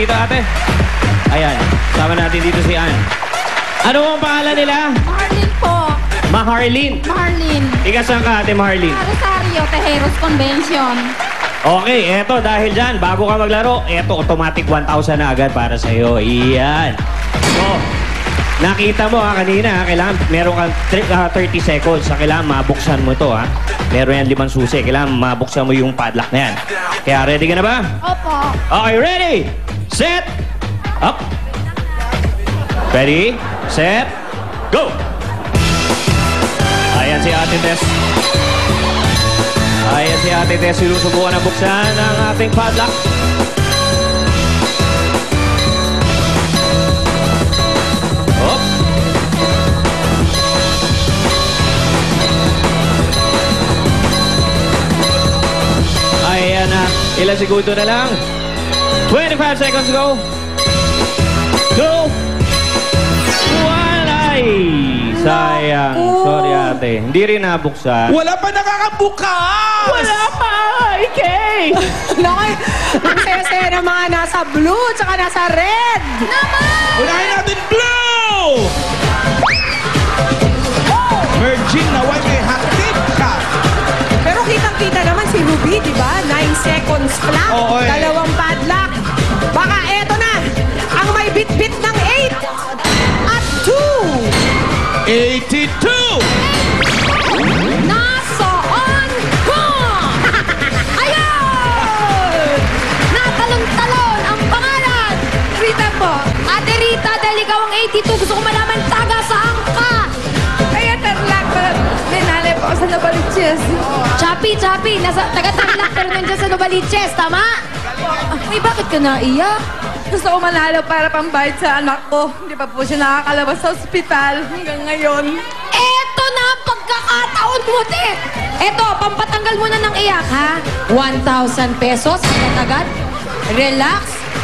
dito, ate. Ayan. Sama natin dito si Ann. Ano ang pangalan nila? Marlene po. Maharlene. Marlene. Ika saan ka, ate Maharlene? Rosario, Tejeros Convention. Okay, eto, dahil dyan, bago ka maglaro, eto, automatic 1,000 na agad para sa'yo. Iyan. So, nakita mo kanina, kailangan meron kang 30 seconds. Kailangan mabuksan mo to, ha? Meron yan 5 susi. Kailangan mabuksan mo yung padlock na yan. Kaya ready ka na ba? Opo. Okay, ready, set, up. Ready, set, go! Ayan si Ate Tess. Ayan si Ate Tess. Sinusubukan na buksan ang ating padlock. Oh. Ayan na. Ilang segundo na lang. 25 seconds to go. Go! Ay! Sayang. Sorry, ate. Hindi rin nabuksan. Wala pa nakakabukas! Wala pa! Ikay! Nakay, ang saya-saya ng mga nasa blue tsaka nasa red. Unahin natin blue! Virgin na white may hatid ka. Pero kitang-kita naman si Ruby, di ba? 9 seconds flat, Oo, eh. 2 padlock. Baka eto na, ang may bit-bit ng 8 at 2. 82! Nasaan ka? Ayun! Natalon-talon ang pangalan. Rita po. Ate Rita, dahil ikaw ang 82, gusto ko malaman taga saan ka? Kaya Tarlac, minali po sa Novaliches. Chappy, nasa taga Tarlac pero nandiyan sa Novaliches, tama? Ay, bakit ka naiyak? Gusto ko manalo para pambayad sa anak ko. Hindi pa po siya nakakalabas sa ospital hanggang ngayon. Eto na ang pagkakataon mo, te! Eto, pampatanggal mo na ng iyak, ha? 1,000 pesos, agad-agad.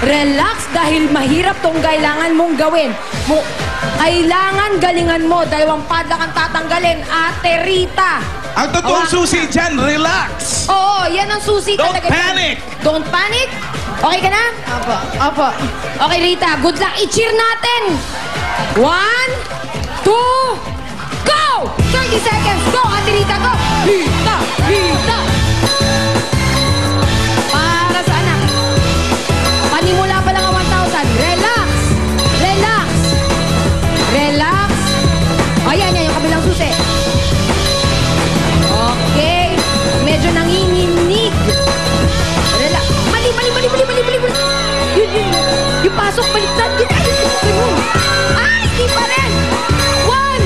Relax, dahil mahirap tong kailangan mong gawin. Kailangan galingan mo, 2 padlock ang tatanggalin, Ate Rita. Ang totoong susi dyan, relax! Oo, yan ang susi Don't talaga. dyan. panic! Don't panic? Okay ka na? Opo. Okay, Rita, good luck. I-cheer natin. 1, 2, go! 30 seconds. Go, Ate Rita, go! Rita! Para sa anak. Panimula pa lang ang 1,000. Relax. Ayan, yung kabilang susi. Okay. Medyo nanginginig. Relax. Mali. Yun. Yung pasok, baliktad. Ganun. Ay, di pa rin. 1.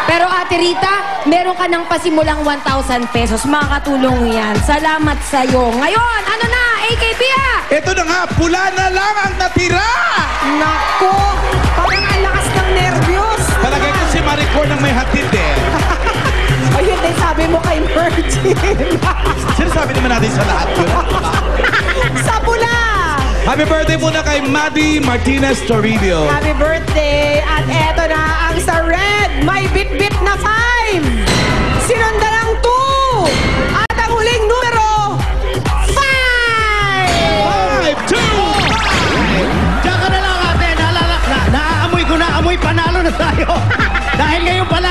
Pero Ate Rita, meron ka ng pasimulang 1,000 pesos. Makakatulong yan. Salamat sa'yo. Ngayon, ano na? AKB Ito na nga, pula na lang ang natira! Nako, parang ang lakas ng nervyos. Palagay ko si Maricor nang may hatid eh. Ayun din sabi mo kay Virgin. Sinasabi naman natin sa lahat yun. Sa pula. Happy birthday muna kay Maddie Martinez Toribio. Happy birthday. At eto na ang sa red. May bit-bit na 5. Sinundan ang 2. At ang huling numero, 5. 5, 2, Diyan ka na lang, ate. Naamoy ko na, panalo na tayo. Dahil ngayon pala,